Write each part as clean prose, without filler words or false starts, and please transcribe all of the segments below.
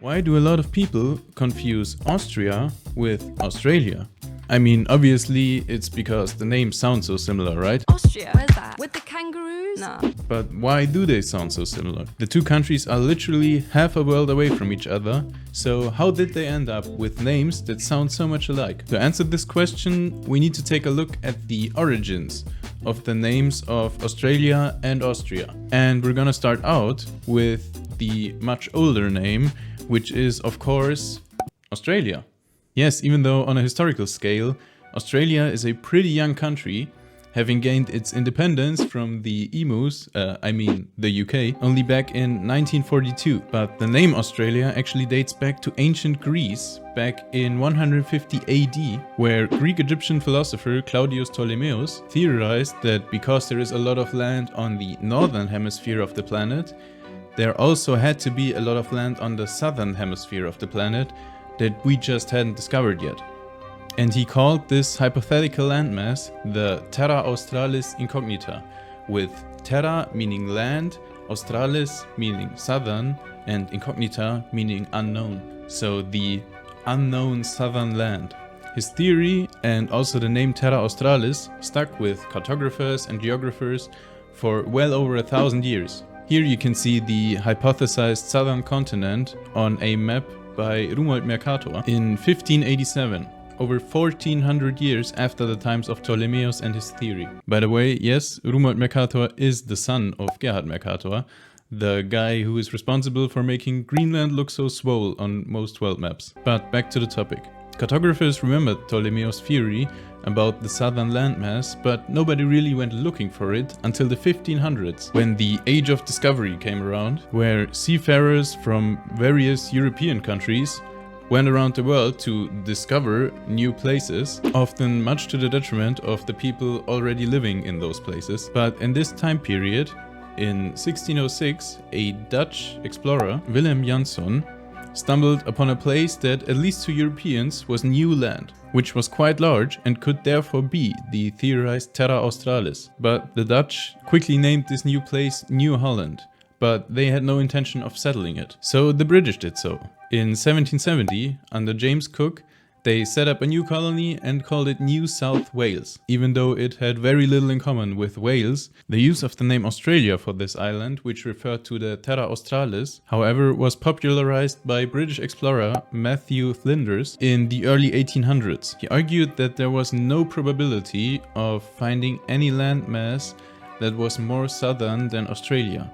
Why do a lot of people confuse Austria with Australia? I mean, obviously, it's because the names sound so similar, right? Austria, where's that? With the kangaroos? Nah. But why do they sound so similar? The two countries are literally half a world away from each other, so how did they end up with names that sound so much alike? To answer this question, we need to take a look at the origins of the names of Australia and Austria. And we're gonna start out with the much older name, which is, of course, Australia. Yes, even though on a historical scale, Australia is a pretty young country, having gained its independence from the Emus, the UK, only back in 1942. But the name Australia actually dates back to ancient Greece, back in 150 AD, where Greek-Egyptian philosopher Claudius Ptolemaeus theorized that because there is a lot of land on the northern hemisphere of the planet, there also had to be a lot of land on the southern hemisphere of the planet that we just hadn't discovered yet. And he called this hypothetical landmass the Terra Australis Incognita, with terra meaning land, australis meaning southern, and incognita meaning unknown. So the unknown southern land. His theory and also the name Terra Australis stuck with cartographers and geographers for well over 1,000 years. Here you can see the hypothesized southern continent on a map by Rumolt Mercator in 1587, over 1400 years after the times of Ptolemaeus and his theory. By the way, yes, Rumolt Mercator is the son of Gerhard Mercator, the guy who is responsible for making Greenland look so swole on most world maps. But back to the topic. Cartographers remembered Ptolemaeus' theory about the southern landmass, but nobody really went looking for it until the 1500s, when the Age of Discovery came around, where seafarers from various European countries went around the world to discover new places, often much to the detriment of the people already living in those places. But in this time period, in 1606, a Dutch explorer, Willem Jansson, stumbled upon a place that, at least to Europeans, was new land, which was quite large and could therefore be the theorized Terra Australis. But the Dutch quickly named this new place New Holland, but they had no intention of settling it. So the British did so. In 1770, under James Cook, they set up a new colony and called it New South Wales. Even though it had very little in common with Wales, the use of the name Australia for this island, which referred to the Terra Australis, however, was popularized by British explorer Matthew Flinders in the early 1800s. He argued that there was no probability of finding any landmass that was more southern than Australia.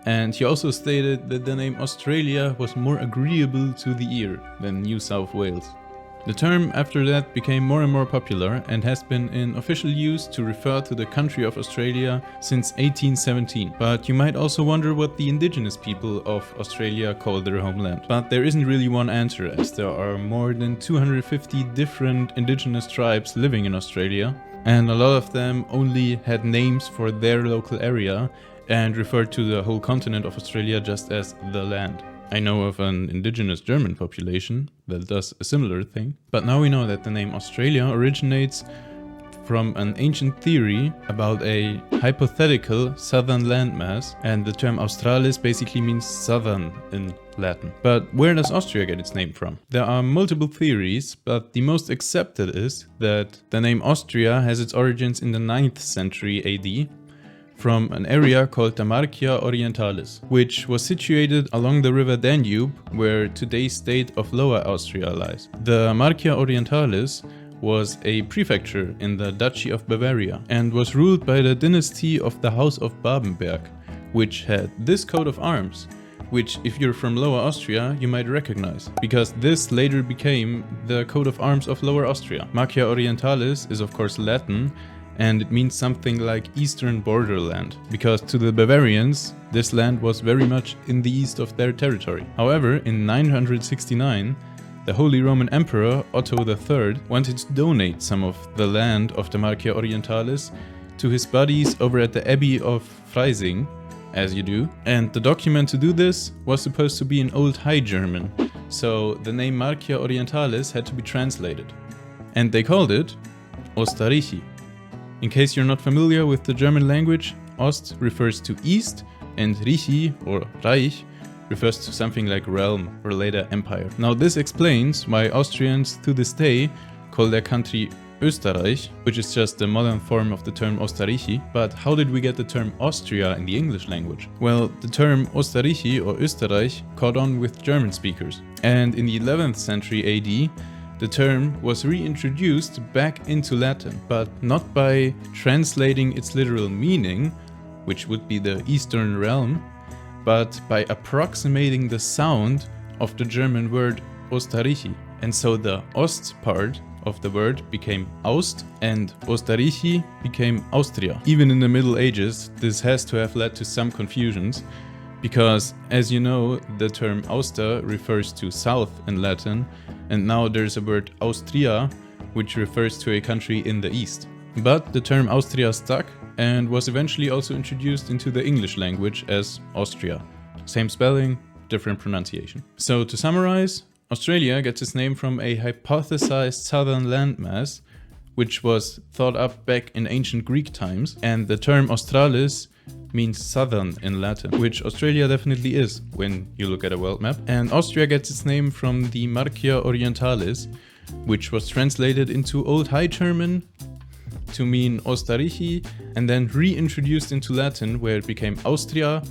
And he also stated that the name Australia was more agreeable to the ear than New South Wales. The term after that became more and more popular and has been in official use to refer to the country of Australia since 1817. But you might also wonder what the indigenous people of Australia call their homeland. But there isn't really one answer, as there are more than 250 different indigenous tribes living in Australia, and a lot of them only had names for their local area and referred to the whole continent of Australia just as the land. I know of an indigenous German population that does a similar thing, but now we know that the name Australia originates from an ancient theory about a hypothetical southern landmass, and the term Australis basically means southern in Latin. But where does Austria get its name from? There are multiple theories, but the most accepted is that the name Austria has its origins in the 9th century AD, from an area called the Marcia Orientalis, which was situated along the river Danube, where today's state of Lower Austria lies. The Marcia Orientalis was a prefecture in the Duchy of Bavaria and was ruled by the dynasty of the House of Babenberg, which had this coat of arms, which if you're from Lower Austria you might recognize, because this later became the coat of arms of Lower Austria. Marcia Orientalis is of course Latin, and it means something like eastern borderland, because to the Bavarians this land was very much in the east of their territory. However, in 969, the Holy Roman Emperor Otto III wanted to donate some of the land of the Marcia Orientalis to his buddies over at the Abbey of Freising, as you do, and the document to do this was supposed to be in Old High German, so the name Marcia Orientalis had to be translated. And they called it Osterreichi. In case you're not familiar with the German language, Ost refers to east and Reichi or Reich refers to something like realm or later empire. Now this explains why Austrians to this day call their country Österreich, which is just the modern form of the term Österreichi. But how did we get the term Austria in the English language? Well, the term Österreichi or Österreich caught on with German speakers. And in the 11th century AD, the term was reintroduced back into Latin, but not by translating its literal meaning, which would be the Eastern realm, but by approximating the sound of the German word Österreichi. And so the Ost part of the word became Aust and Österreichi became Austria. Even in the Middle Ages, this has to have led to some confusions because, as you know, the term Auster refers to south in Latin, and now there's a word Austria, which refers to a country in the east. But the term Austria stuck and was eventually also introduced into the English language as Austria. Same spelling, different pronunciation. So to summarize, Australia gets its name from a hypothesized southern landmass, which was thought up back in ancient Greek times, and the term Australis means southern in Latin, which Australia definitely is when you look at a world map. And Austria gets its name from the Marcia Orientalis, which was translated into Old High German to mean Österreichi and then reintroduced into Latin where it became Austria,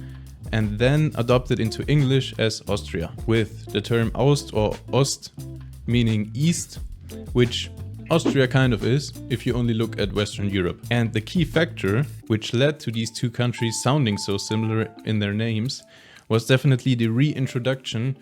and then adopted into English as Austria, with the term Aust or Ost meaning east, which Austria kind of is if you only look at Western Europe. And the key factor which led to these two countries sounding so similar in their names was definitely the reintroduction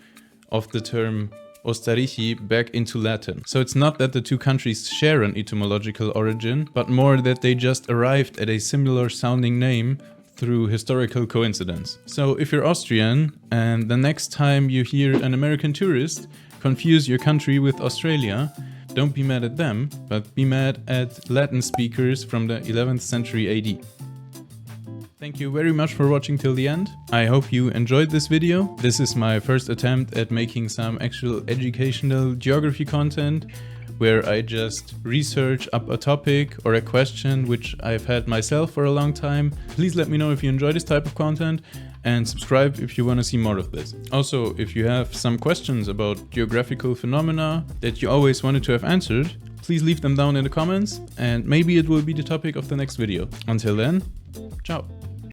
of the term Österreichi back into Latin. So it's not that the two countries share an etymological origin, but more that they just arrived at a similar sounding name through historical coincidence. So if you're Austrian and the next time you hear an American tourist confuse your country with Australia, don't be mad at them, but be mad at Latin speakers from the 11th century AD. Thank you very much for watching till the end. I hope you enjoyed this video. This is my first attempt at making some actual educational geography content, where I just research up a topic or a question which I've had myself for a long time. Please let me know if you enjoy this type of content and subscribe if you want to see more of this. Also, if you have some questions about geographical phenomena that you always wanted to have answered, please leave them down in the comments and maybe it will be the topic of the next video. Until then, ciao.